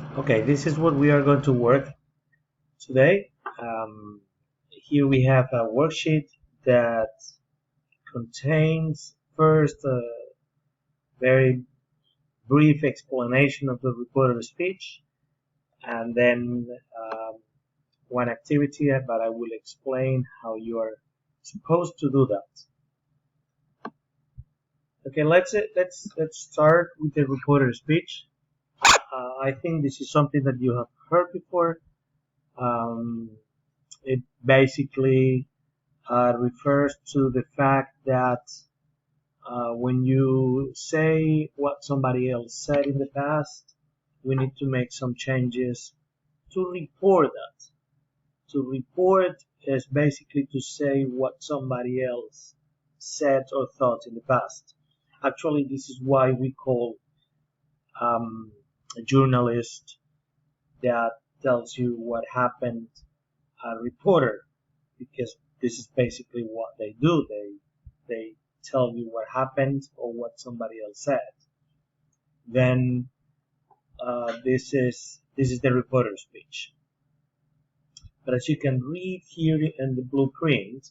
Okay, this is what we are going to work today. Here we have a worksheet that contains first a very brief explanation of the reported speech, and then one activity, but I will explain how you are supposed to do that. Okay, let's start with the reported speech. I think this is something that you have heard before. It basically refers to the fact that when you say what somebody else said in the past, we need to make some changes to report that. To report is basically to say what somebody else said or thought in the past. Actually, this is why we call a journalist that tells you what happened a reporter, because this is basically what they do. They tell you what happened or what somebody else said. Then this is the reporter speech. But as you can read here in the blueprint,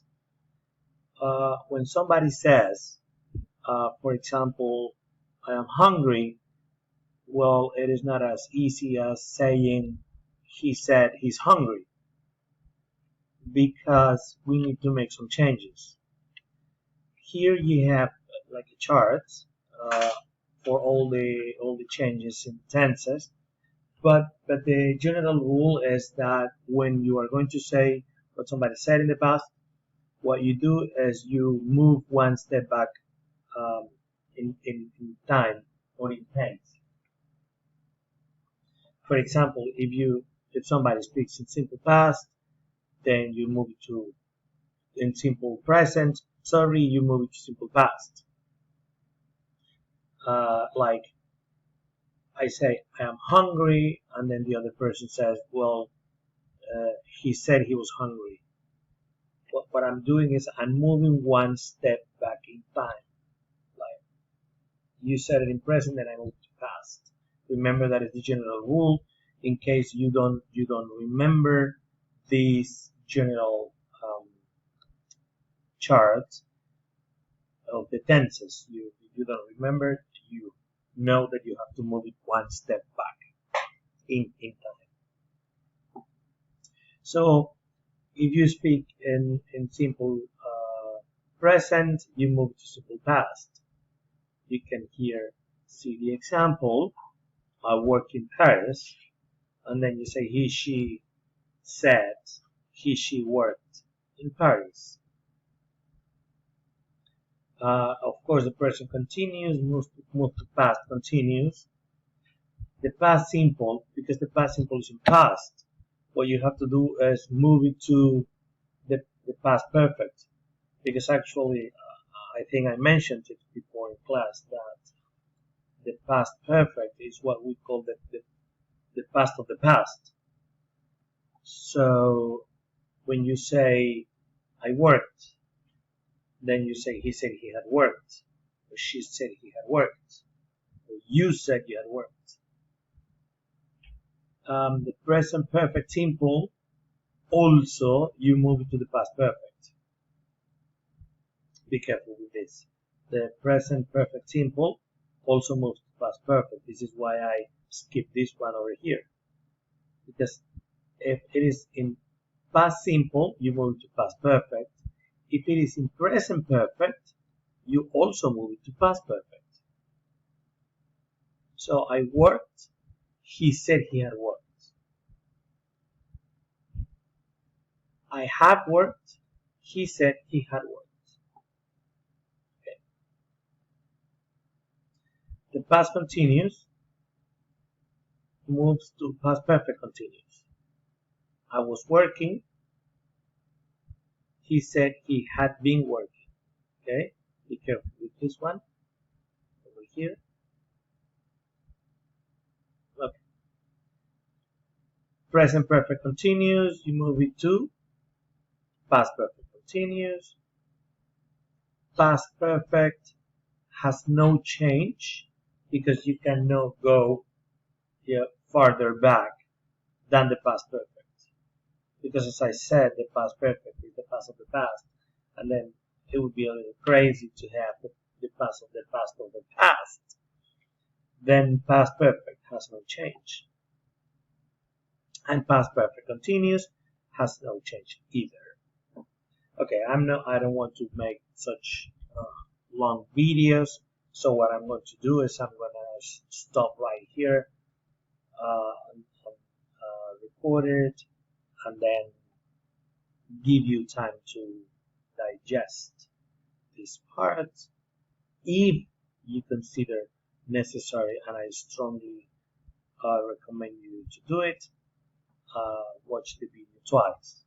when somebody says, for example, I am hungry, well, it is not as easy as saying he said he's hungry, because we need to make some changes. Here you have like a chart uh, for all the changes in tenses, but the general rule is that when you are going to say what somebody said in the past, what you do is you move one step back in time or in tense. For example, if somebody speaks in simple past, then you move it to in simple present. Sorry, you move it to simple past. Like I say, I am hungry, and then the other person says, well, he said he was hungry. What I'm doing is I'm moving one step back in time. Like you said it in present, and I moved to past. Remember that is the general rule. In case you don't remember these general charts of the tenses, you don't remember, you know that you have to move it one step back in time. So if you speak in simple present, you move to simple past. You can here see the example. I work in Paris, and then you say he, she said, he, she worked in Paris. Of course, the present continues, move to past continues. The past simple, because the past simple is in past, what you have to do is move it to the past perfect, because actually I think I mentioned it before in class that the past perfect is what we call the past of the past. So when you say I worked, then you say he said he had worked, or she said he had worked, or you said you had worked. The present perfect simple, also you move it to the past perfect. Be careful with this. The present perfect simple also moves to past perfect. This is why I skip this one over here. Because if it is in past simple, you move it to past perfect. If it is in present perfect, you also move it to past perfect. So I worked, he said he had worked. I have worked, he said he had worked. Okay. The past continuous moves to past perfect continuous. I was working, he said he had been working. Okay, be careful with this one over here. Okay. Present perfect continuous, you move it to past perfect continuous. Past perfect has no change because you cannot go farther back than the past perfect. Because as I said, the past perfect is the past of the past. And then it would be a little crazy to have the past of the past of the past. Then past perfect has no change. And past perfect continuous has no change either. Okay, I don't want to make such long videos. So what I'm going to do is I'm going to stop right here, and record it, and then give you time to digest this part if you consider necessary, and I strongly recommend you to do it. Watch the video twice.